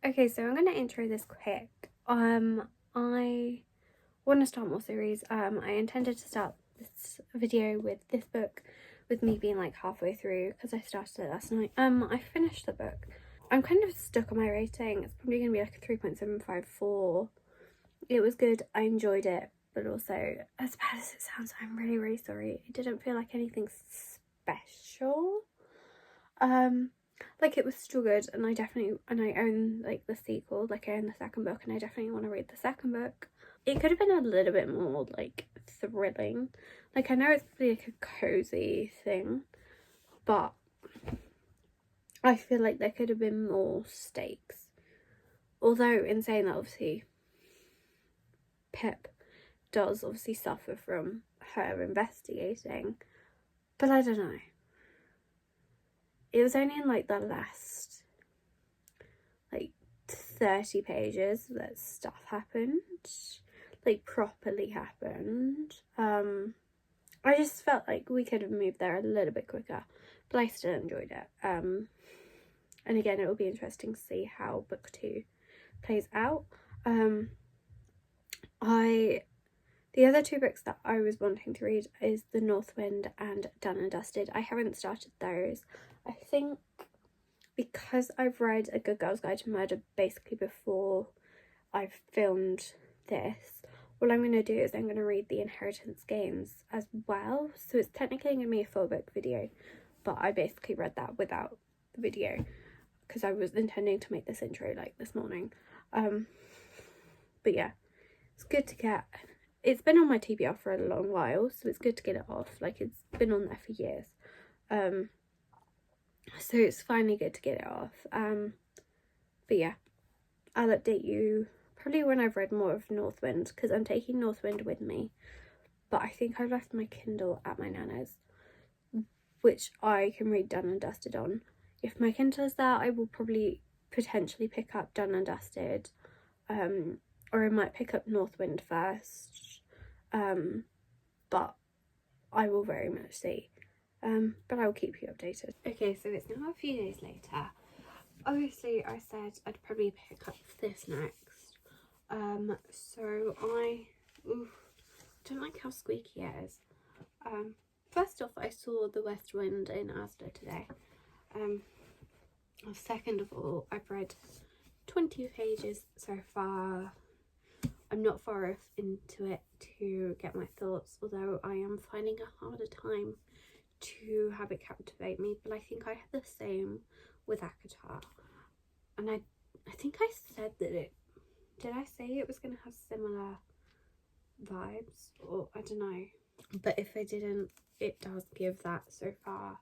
Okay, so I'm going to intro this quick. I want to start more series. I intended to start this video with this book, with me being like halfway through because I started it last night. I finished the book. I'm kind of stuck on my rating. It's probably going to be like a 3.754. It was good. I enjoyed it, but also, as bad as it sounds, I'm really sorry. It didn't feel like anything special. Like, it was still good, and I own like the sequel, like I own the second book, and I definitely want to read the second book. It could have been a little bit more like thrilling. Like, I know it's probably like a cozy thing, but I feel like there could have been more stakes. Although, in saying that, obviously Pip does obviously suffer from her investigating, but I don't know. It was only in like the last like 30 pages that stuff happened, like properly happened. I just felt like we could have moved there a little bit quicker, but I still enjoyed it. And again, it will be interesting to see how book 2 plays out. The other two books that I was wanting to read is The North Wind and Done and Dusted. I haven't started those. I think because I've read A Good Girl's Guide to Murder basically before I've filmed this, what I'm going to do is I'm going to read The Inheritance Games as well. So it's technically going to be a full book video, but I basically read that without the video because I was intending to make this intro like this morning. But yeah, it's good to get. It's been on my TBR for a long while, so it's good to get it off. Like, it's been on there for years. So it's finally good to get it off. But yeah, I'll update you probably when I've read more of Northwind, because I'm taking Northwind with me. But I think I've left my Kindle at my nana's, which I can read Done and Dusted on. If my Kindle is there, I will probably potentially pick up Done and Dusted. Or I might pick up Northwind first. But I will very much see. But I will keep you updated. Okay, so it's now a few days later. Obviously, I said I'd probably pick up this next. So I don't like how squeaky it is. First off, I saw The West Wind in Asda today. Second of all, I've read 20 pages so far. I'm not far into it to get my thoughts, although I am finding a harder time to have it captivate me. But I think I had the same with Akatar, and I think I said that did I say it was going to have similar vibes, or I don't know, but if I didn't, it does give that so far.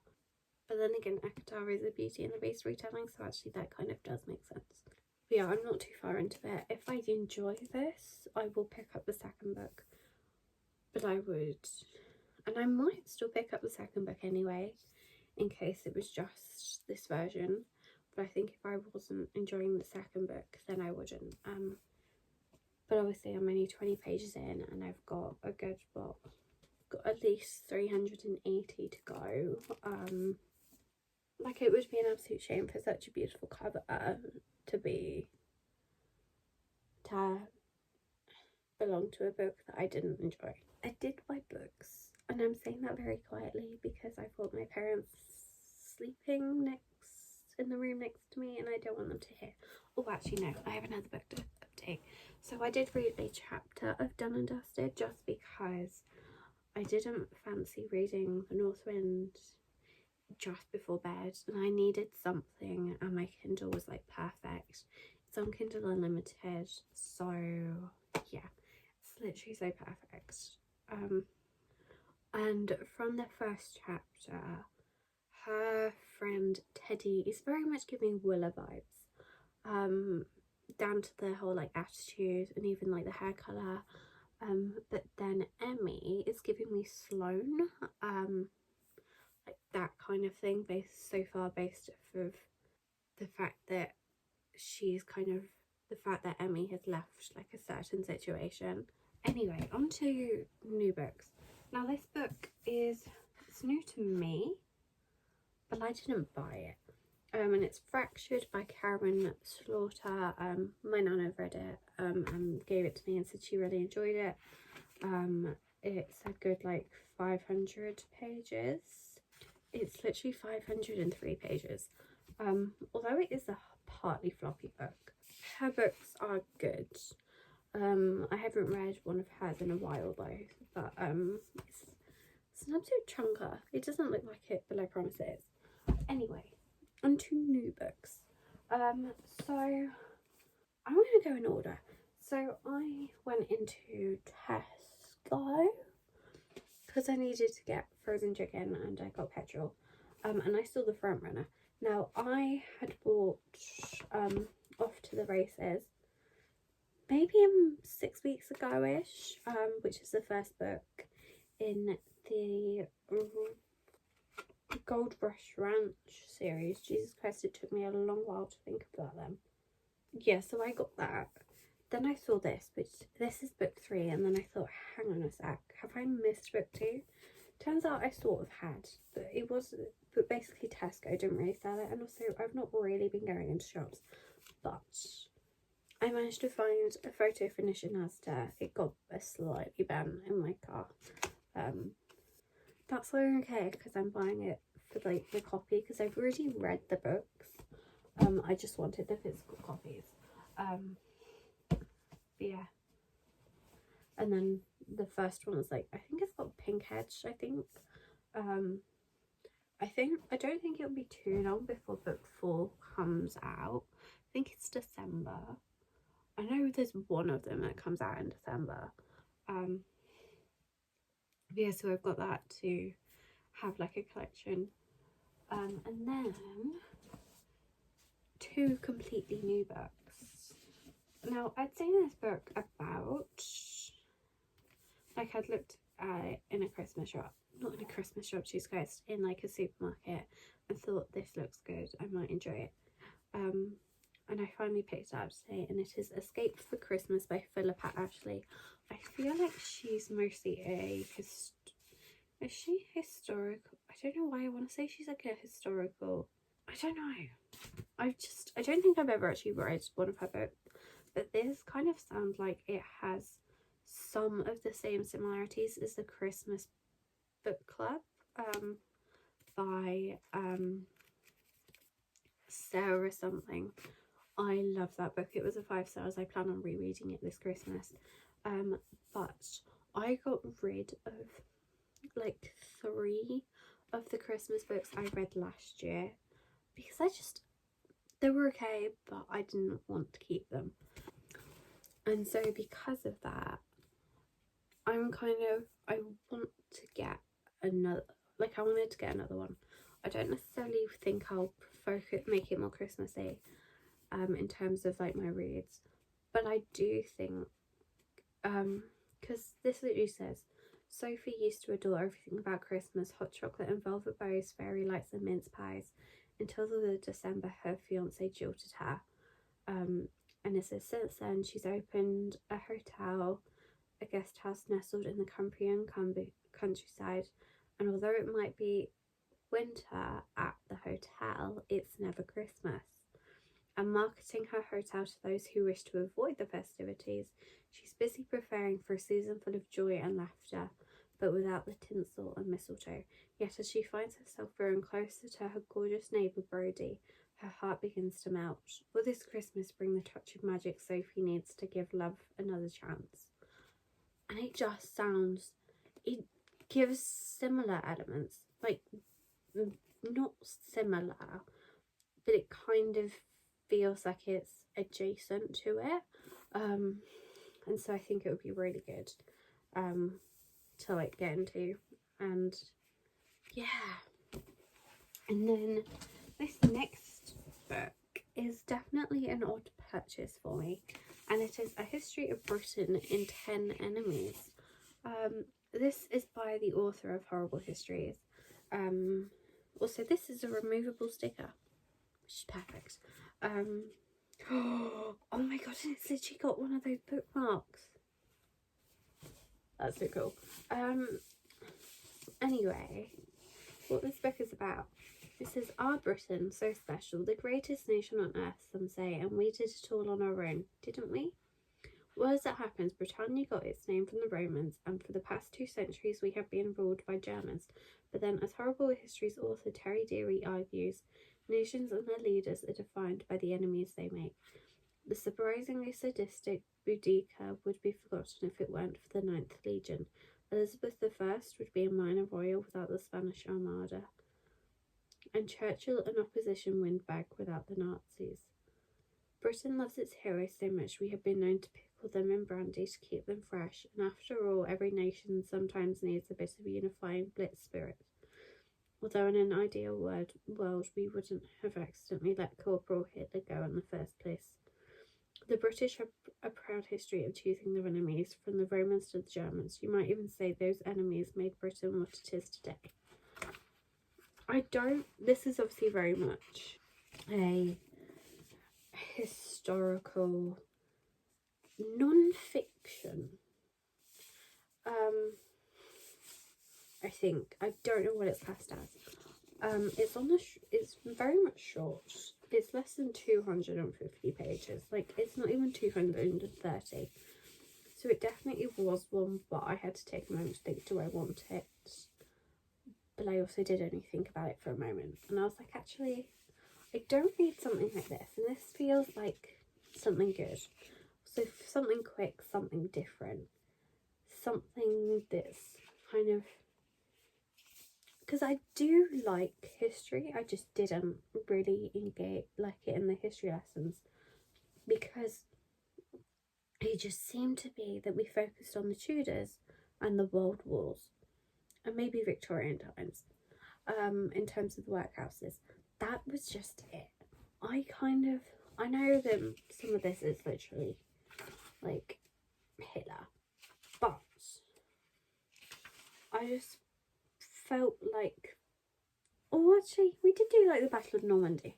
But then again, Akatar is a Beauty and the Beast retelling, so actually that kind of does make sense. But yeah, I'm not too far into it. If I enjoy this, I will pick up the second book. But I would, and I might still pick up the second book anyway, in case it was just this version. But I think if I wasn't enjoying the second book, then I wouldn't. But obviously I'm only 20 pages in, and I've got a good book. Got at least 380 to go. Like, it would be an absolute shame for such a beautiful cover to belong to a book that I didn't enjoy. I did buy books, and I'm saying that very quietly because I thought my parents sleeping in the room next to me, and I don't want them to hear. Oh, actually no, I have another book to update. So I did read a chapter of Done and Dusted just because I didn't fancy reading The North Wind just before bed, and I needed something, and my Kindle was like perfect. It's on Kindle Unlimited, so yeah, it's literally so perfect. And from the first chapter, her friend Teddy is very much giving Willa vibes, down to the whole like attitude and even like the hair colour. But then Emmy is giving me Sloane, like that kind of thing, based off of the fact that Emmy has left like a certain situation. Anyway, on to new books. Now, this book it's new to me, but I didn't buy it. and it's Fractured by Karen Slaughter. My nana read it and gave it to me and said she really enjoyed it. It's a good like 500 pages. It's literally 503 pages. Although it is a partly floppy book, her books are good. I haven't read one of hers in a while though, but it's an absolute chunker. It doesn't look like it, but I promise it is. Anyway, on to new books. So I'm going to go in order. So I went into Tesco because I needed to get frozen chicken and I got petrol. And I saw the front runner. Now I had bought Off to the Races maybe 6 weeks ago-ish, which is the first book in the Gold Rush Ranch series. Jesus Christ, it took me a long while to think about them. Yeah, so I got that. Then I saw this, which this is book 3, and then I thought, hang on a sec, have I missed book 2? Turns out I sort of had, but basically Tesco didn't really sell it, and also I've not really been going into shops, but I managed to find a photo finish in Asda. It got a slightly bent in my car. That's okay because I'm buying it for like the copy because I've already read the books. I just wanted the physical copies. Yeah. And then the first one was like, I think it's got pink edge, I think. I don't think it'll be too long before book 4 comes out. I think it's December. I know there's one of them that comes out in December. Yeah, so I've got that to have like a collection. And then 2 completely new books. Now, I'd seen this book about, like I'd looked at it in a Christmas shop. Not in a Christmas shop, Jesus Christ, in like a supermarket and thought this looks good, I might enjoy it. And I finally picked it up today, and it is Escape for Christmas by Philippa Ashley. I feel like she's mostly is she historical? I don't know why I want to say she's like a historical. I don't know. I don't think I've ever actually read one of her books, but this kind of sounds like it has some of the same similarities as the Christmas Book Club by Sarah something. I love that book. It was a 5 stars. I plan on rereading it this Christmas. But I got rid of like 3 of the Christmas books I read last year because they were okay, but I didn't want to keep them. And so because of that, I want to get another, like I wanted to get another one. I don't necessarily think I'll make it more Christmassy in terms of like my reads, but I do think because this literally says Sophie used to adore everything about Christmas: hot chocolate and velvet bows, fairy lights and mince pies, until the December her fiance jilted her. And it says since then she's opened a hotel, a guest house nestled in the Cumbrian countryside, and although it might be winter at the hotel, it's never Christmas. And marketing her hotel to those who wish to avoid the festivities, she's busy preparing for a season full of joy and laughter, but without the tinsel and mistletoe. Yet as she finds herself growing closer to her gorgeous neighbour Brody, her heart begins to melt. Will this Christmas bring the touch of magic Sophie needs to give love another chance? And it just sounds, it gives similar elements, like not similar, but it kind of feels like it's adjacent to it, and so I think it would be really good to like get into. And yeah, and then this next book is definitely an odd purchase for me, and it is A History of Britain in 10 Enemies. This is by the author of Horrible Histories. Also, this is a removable sticker, which is perfect. Oh my god, it's literally got one of those bookmarks. That's so cool. Anyway, what this book is about It says, "Our Britain, so special, the greatest nation on earth, some say, and we did it all on our own, didn't we? Well, as it happens, Britannia got its name from the Romans, and for the past 2 centuries we have been ruled by Germans. But then, as horrible history's author Terry Deary argues, nations and their leaders are defined by the enemies they make. The surprisingly sadistic Boudica would be forgotten if it weren't for the 9th Legion. Elizabeth I would be a minor royal without the Spanish Armada, and Churchill an opposition windbag without the Nazis. Britain loves its heroes so much we have been known to pickle them in brandy to keep them fresh, and after all, every nation sometimes needs a bit of unifying blitz spirit. Although in an ideal world we wouldn't have accidentally let Corporal Hitler go in the first place. The British have a proud history of choosing their enemies, from the Romans to the Germans. You might even say those enemies made Britain what it is today." This is obviously very much a historical non-fiction. I think. I don't know what it's classed as. It's very much short. It's less than 250 pages. Like, it's not even 230. So it definitely was one, but I had to take a moment to think, do I want it? But I also did only think about it for a moment. And I was like, actually, I don't need something like this. And this feels like something good. So something quick, something different. Something that's kind of... Because I do like history, I just didn't really like it in the history lessons, because it just seemed to be that we focused on the Tudors and the World Wars, and maybe Victorian times, in terms of the workhouses. That was just it. I know that some of this is literally like Hitler, but I just felt like, actually we did do like the Battle of Normandy,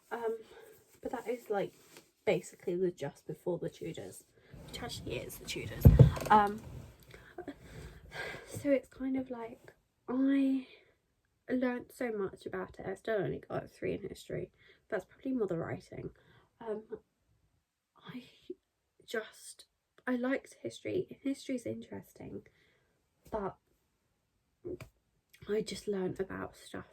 but that is like basically the just before the Tudors, which actually is the Tudors. So it's kind of like, I learned so much about it. I still only got a 3 in history. That's probably more the writing. I liked history. History's interesting, but I just learned about stuff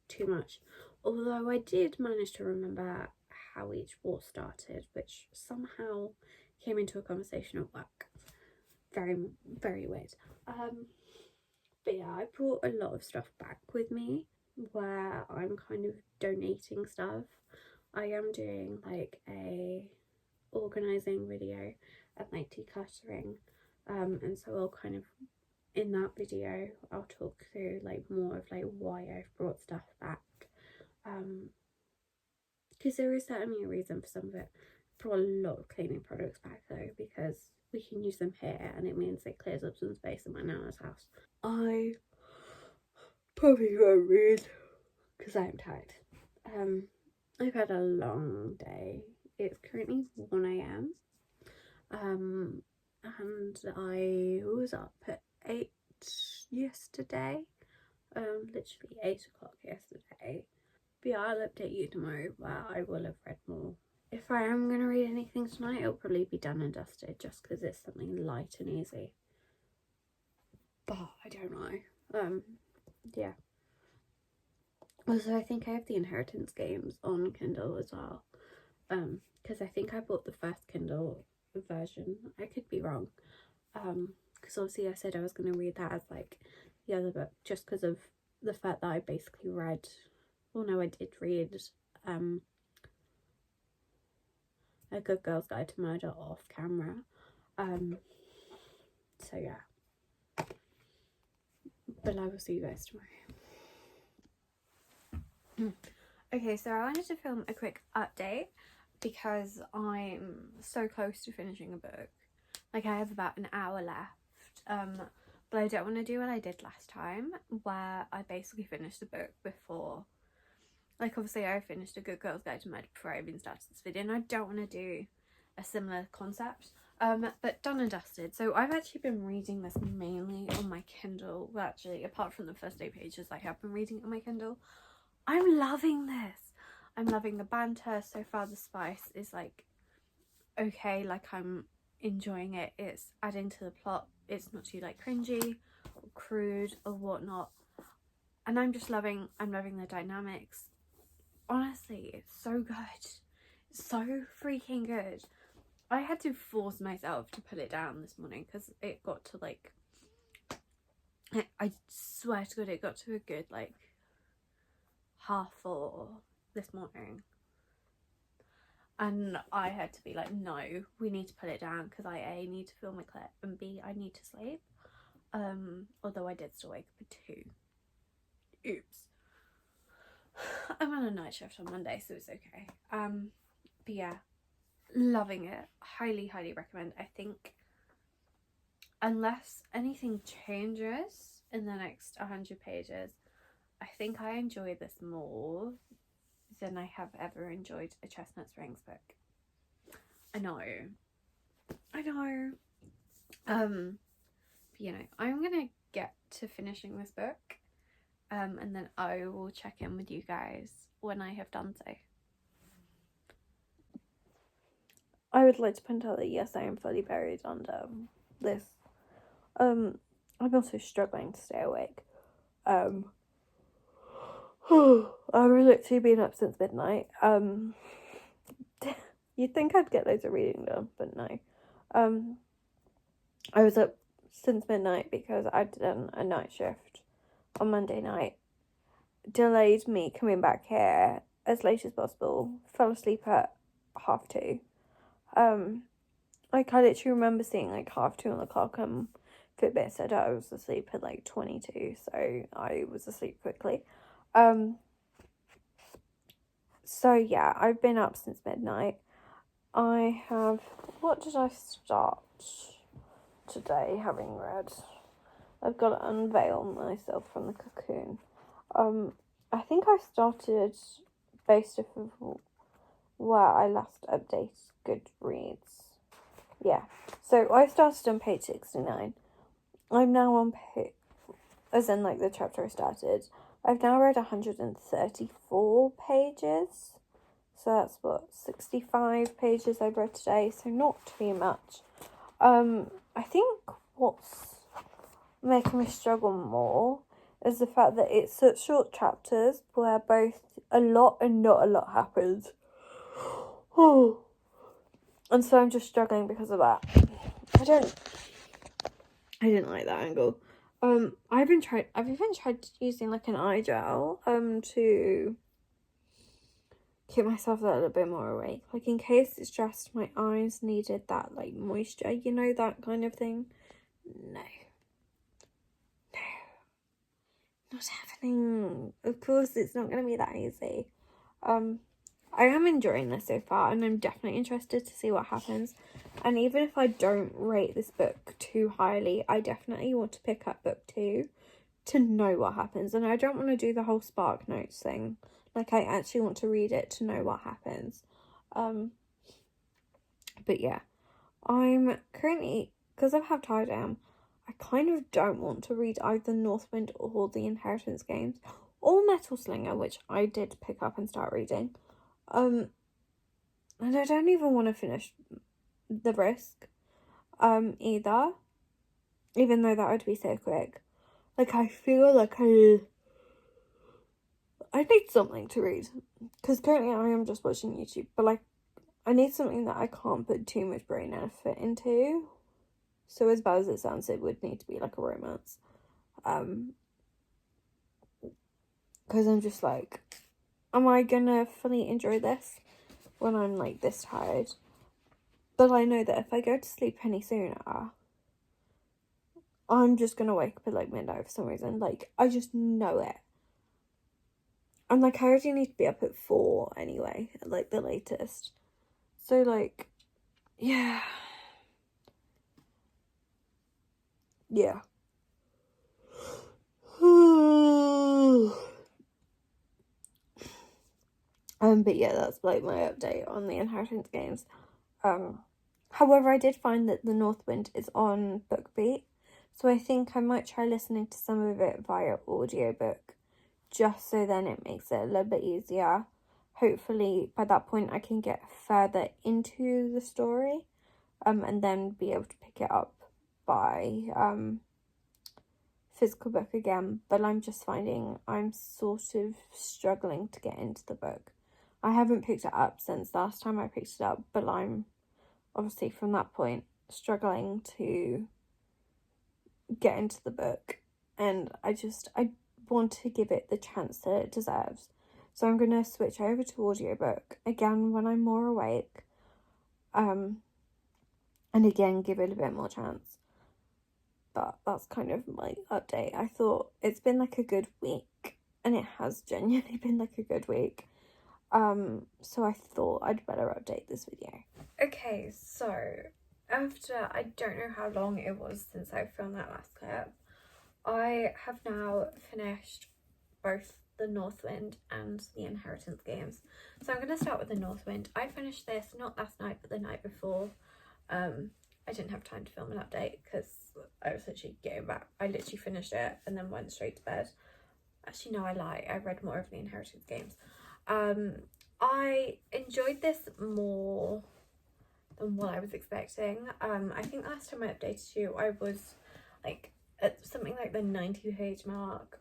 too much. Although I did manage to remember how each war started, which somehow came into a conversation at work. Very, very weird. But yeah, I brought a lot of stuff back with me where I'm kind of donating stuff. I am doing like a organising video and like decluttering, and so I'll kind of, in that video, I'll talk through like more of like why I've brought stuff back, because there is certainly a reason for some of it. I brought a lot of cleaning products back though, because we can use them here and it means it clears up some space in my nana's house. I probably won't read because I'm tired. I've had a long day. It's currently 1 a.m. And I was up at 8 yesterday, literally 8 o'clock yesterday. But yeah, I'll update you tomorrow where I will have read more. If I am going to read anything tonight, it'll probably be Done and Dusted, just because it's something light and easy. But I don't know. Yeah. Also, I think I have the Inheritance games on Kindle as well. Because I think I bought the first Kindle version. I could be wrong. Because obviously I said I was going to read that as like the other book, just because of the fact that I basically read, well no, I did read A Good Girl's Guide to Murder off camera. So yeah. But I will see you guys tomorrow. Okay, so I wanted to film a quick update because I'm so close to finishing a book. Like, I have about an hour left. But I don't want to do what I did last time, where I basically finished the book before. Like, obviously I finished A Good Girl's Guide to Murder before I even started this video, and I don't want to do a similar concept. But Done and Dusted. So I've actually been reading this mainly on my Kindle. Well, actually, apart from the first 8 pages, I have been reading it on my Kindle. I'm loving this. I'm loving the banter. So far the spice is like okay, like I'm enjoying it. It's adding to the plot. It's not too like cringy or crude or whatnot. And I'm loving the dynamics. Honestly, it's so good. It's so freaking good. I had to force myself to put it down this morning because it got to like, I swear to God, it got to a good like 3:30 this morning. And I had to be like, no, we need to put it down because I A, need to film a clip, and B, I need to sleep. Although I did still wake up at 2. Oops. I'm on a night shift on Monday, so it's okay. But yeah, loving it. Highly recommend. I think unless anything changes in the next 100 pages, I think I enjoy this more than I have ever enjoyed a Chestnut Springs book. I know. But, you know, I'm gonna get to finishing this book, and then I will check in with you guys when I have done so. I would like to point out that yes, I am fully buried under this. I'm also struggling to stay awake. I've literally been up since midnight. You'd think I'd get loads of reading done, but no. I was up since midnight because I'd done a night shift on Monday night. Delayed me coming back here as late as possible. Fell asleep at 2:30. Like I literally remember seeing like 2:30 on the clock, and Fitbit said I was asleep at like 22, so I was asleep quickly. So yeah, I've been up since midnight. What did I start today having read? I've got to unveil myself from the cocoon. I think I started based off of where I last updated Goodreads. Yeah, so I started on page 69. I'm now on page, as in like the chapter I started. I've now read 134 pages. So that's what, 65 pages I've read today, so not too much. I think what's making me struggle more is the fact that it's such short chapters where both a lot and not a lot happens. And so I'm just struggling because of that. I didn't like that angle. I've even tried using like an eye gel to keep myself a little bit more awake, like in case it's just my eyes needed that like moisture, you know, that kind of thing. No, not happening. Of course it's not going to be that easy. I am enjoying this so far, and I'm definitely interested to see what happens. And even if I don't rate this book too highly, I definitely want to pick up book 2 to know what happens. And I don't want to do the whole Spark Notes thing. Like, I actually want to read it to know what happens. But yeah, I'm currently, because I've had tie down, I kind of don't want to read either Northwind or the Inheritance Games or Metal Slinger, which I did pick up and start reading. And I don't even want to finish The Risk, either, even though that would be so quick. Like, I feel like I need something to read, because currently I am just watching YouTube, but like, I need something that I can't put too much brain effort into. So as bad as it sounds, it would need to be like a romance. Because I'm just like, am I gonna fully enjoy this when I'm like this tired? But I know that if I go to sleep any sooner, I'm just gonna wake up at like midnight for some reason. Like, I just know it. And like, I already need to be up at 4 anyway, at like the latest. So like, yeah. Yeah. But yeah, that's like my update on the Inheritance Games. However, I did find that the Northwind is on BookBeat, so I think I might try listening to some of it via audiobook, just so then it makes it a little bit easier. Hopefully by that point I can get further into the story, and then be able to pick it up by physical book again. But I'm just finding I'm sort of struggling to get into the book. I haven't picked it up since last time I picked it up, but I'm obviously from that point struggling to get into the book, and I want to give it the chance that it deserves. So I'm going to switch over to audiobook again when I'm more awake, and again give it a bit more chance. But that's kind of my update. I thought it's been like a good week, and it has genuinely been like a good week. So I thought I'd better update this video. Okay, so after I don't know how long it was since I filmed that last clip, I have now finished both the Northwind and the Inheritance games. So I'm going to start with the Northwind. I finished this not last night but the night before. I didn't have time to film an update because I was literally getting back. I literally finished it and then went straight to bed. Actually, no, I lie. I read more of the Inheritance games. I enjoyed this more than what I was expecting. I think last time I updated you, I was like at something like the 90-page mark,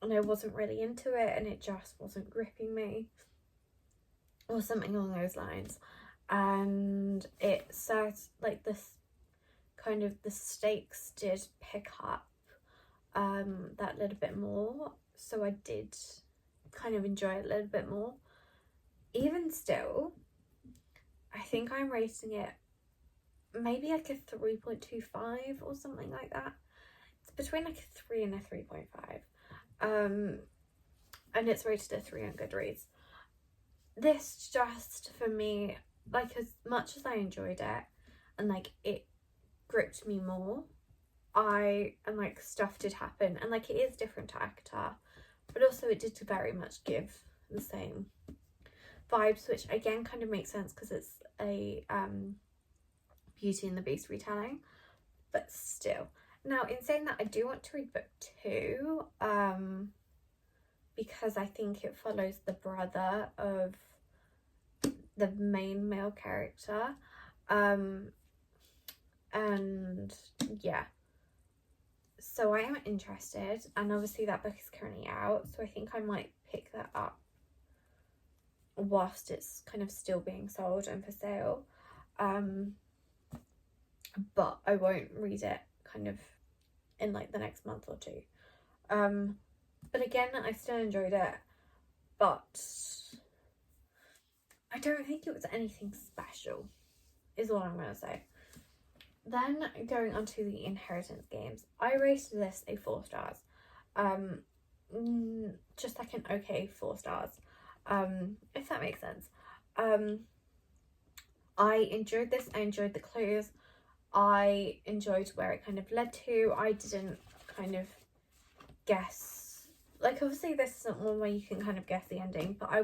and I wasn't really into it, and it just wasn't gripping me, or something along those lines. And it says like this kind of the stakes did pick up that little bit more, so I did kind of enjoy it a little bit more. Even still, I think I'm rating it maybe like a 3.25 or something like that. It's between like a 3 and a 3.5. And it's rated a 3 on Goodreads. This just, for me, like as much as I enjoyed it and like it gripped me more, and like stuff did happen, and like it is different to ACOTAR, but also it did very much give the same vibes, which again kind of makes sense because it's a Beauty and the Beast retelling. But still, now in saying that, I do want to read book 2 because I think it follows the brother of the main male character, and yeah, so I am interested, and obviously that book is currently out, so I think I might pick that up whilst it's kind of still being sold and for sale, but I won't read it kind of in like the next month or two. But again, I still enjoyed it, but I don't think it was anything special, is all I'm going to say. Then going on to the Inheritance games, I rated this a 4 stars. Just like an okay 4 stars, if that makes sense. I enjoyed this. I enjoyed the clues. I enjoyed where it kind of led to. I didn't kind of guess, like obviously this isn't one where you can kind of guess the ending, but I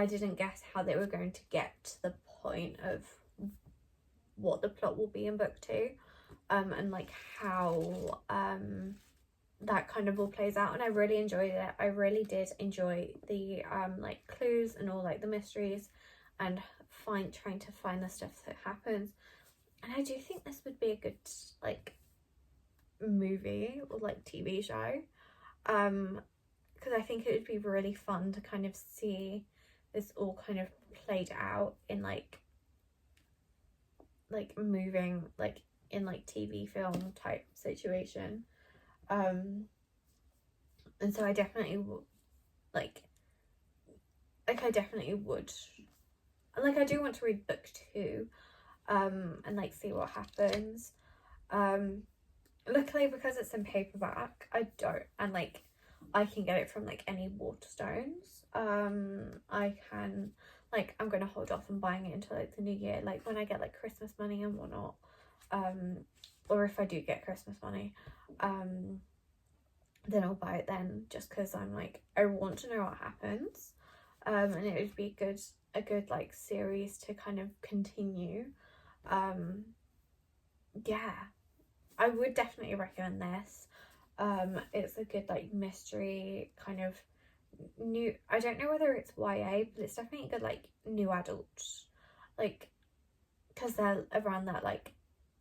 didn't guess how they were going to get to the point of what the plot will be in book 2, and like how that kind of all plays out, and I really enjoyed it. I really did enjoy the like clues and all like the mysteries and trying to find the stuff that happens. And I do think this would be a good like movie or like TV show, because I think it would be really fun to kind of see this all kind of played out in like moving like in like TV film type situation. And so I definitely like I definitely would, and like I do want to read book 2 and like see what happens. Luckily, because it's in paperback, I can get it from like any Waterstones. I can I'm gonna hold off on buying it until like the new year, like when I get like Christmas money and whatnot, or if I do get Christmas money, then I'll buy it then, just because I'm like, I want to know what happens, and it would be a good like series to kind of continue. Yeah, I would definitely recommend this. It's a good like mystery kind of new, I don't know whether it's YA, but it's definitely good like new adult, like, because they're around that like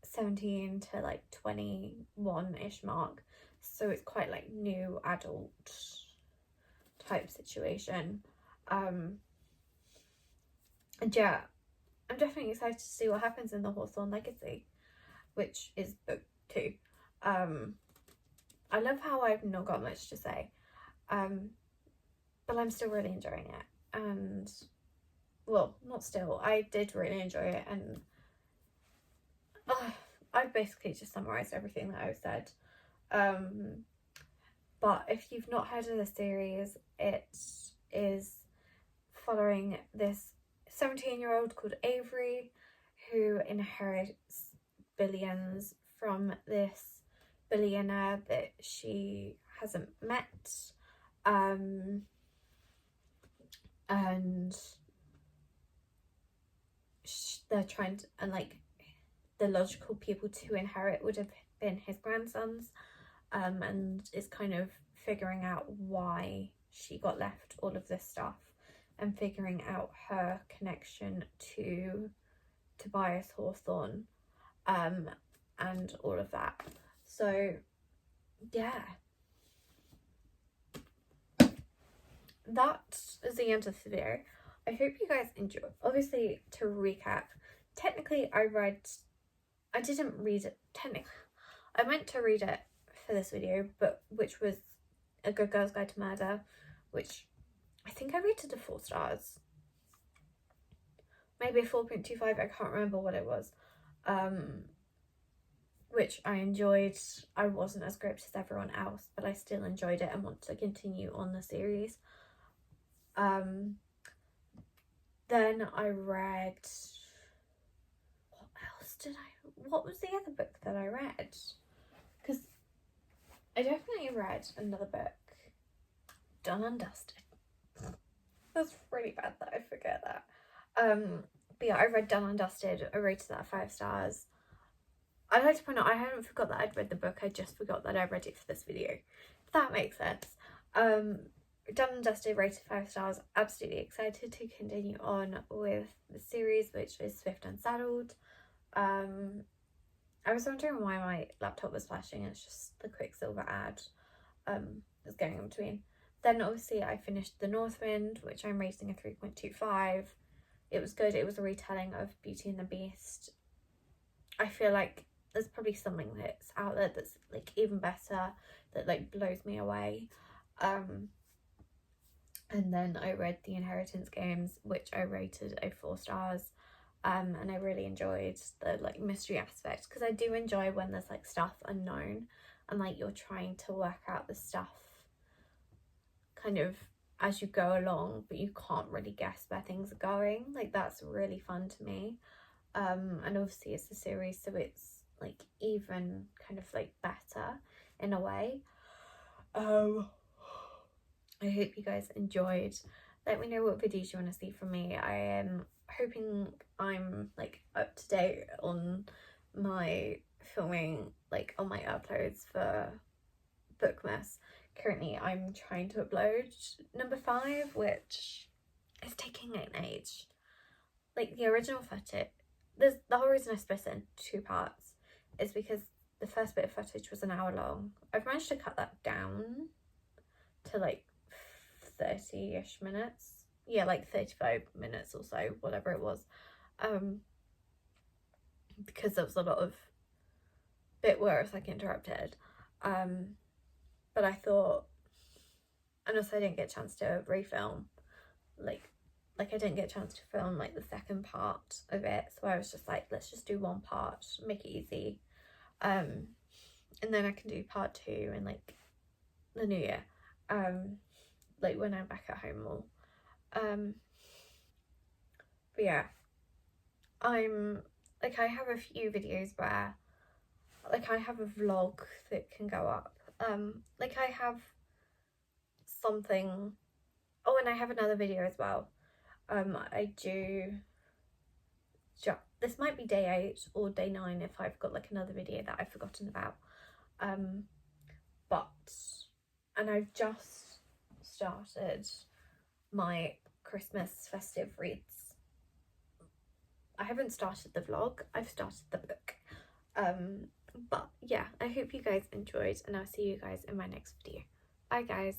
17 to like 21-ish mark, so it's quite like new adult type situation. And yeah, I'm definitely excited to see what happens in the Hawthorne Legacy, which is book 2. I love how I've not got much to say, but I'm still really enjoying it. And well, not still, I did really enjoy it, and I've basically just summarised everything that I've said. But if you've not heard of the series, it is following this 17-year-old called Avery, who inherits billions from this billionaire that she hasn't met. And they're trying to, and like the logical people to inherit would have been his grandsons, and is kind of figuring out why she got left all of this stuff, and figuring out her connection to Tobias Hawthorne, and all of that. So yeah, that is the end of the video. I hope you guys enjoy. Obviously, to recap, technically I didn't read it. Technically, I meant to read it for this video, but which was A Good Girl's Guide to Murder, which I think I rated to 4 stars. Maybe a 4.25, I can't remember what it was. Which I enjoyed. I wasn't as gripped as everyone else, but I still enjoyed it and want to continue on the series. Then I read, what was the other book that I read? Because I definitely read another book, Done and Dusted. That's really bad that I forget that. But yeah, I read Done and Dusted. I rated that 5 stars. I'd like to point out I hadn't forgot that I'd read the book, I just forgot that I read it for this video. If that makes sense. Done and Dusted, rated 5 stars. Absolutely excited to continue on with the series, which is Swift and Saddled. I was wondering why my laptop was flashing. It's just the Quicksilver ad that's going in between. Then obviously I finished The Northwind, which I'm rating a 3.25. It was good. It was a retelling of Beauty and the Beast. I feel like there's probably something that's out there that's like even better, that like blows me away. And then I read The Inheritance Games, which I rated a 4 stars. And I really enjoyed the like mystery aspect, because I do enjoy when there's like stuff unknown and like you're trying to work out the stuff kind of as you go along, but you can't really guess where things are going. Like that's really fun to me. And obviously it's a series, so it's like even kind of like better in a way. I hope you guys enjoyed. Let me know what videos you want to see from me. I am hoping I'm like up to date on my filming, like on my uploads for bookmas. Currently I'm trying to upload number 5, which is taking an age. Like the original footage, the whole reason I split it in 2 parts is because the first bit of footage was an hour long. I've managed to cut that down to like 30-ish minutes. Yeah, like 35 minutes or so, whatever it was. Because there was a lot of bit where it's like interrupted. But I thought, and also I didn't get a chance to refilm, like I didn't get a chance to film like the second part of it, so I was just like, let's just do 1 part, make it easy, and then I can do part 2 in like the new year, like when I'm back at home more. But yeah, I'm like, I have a few videos where like I have a vlog that can go up, like I have something, oh, and I have another video as well. I do, this might be day 8 or day 9 if I've got like another video that I've forgotten about, and I've just started my Christmas festive reads. I haven't started the vlog, I've started the book. But yeah, I hope you guys enjoyed, and I'll see you guys in my next video. Bye guys.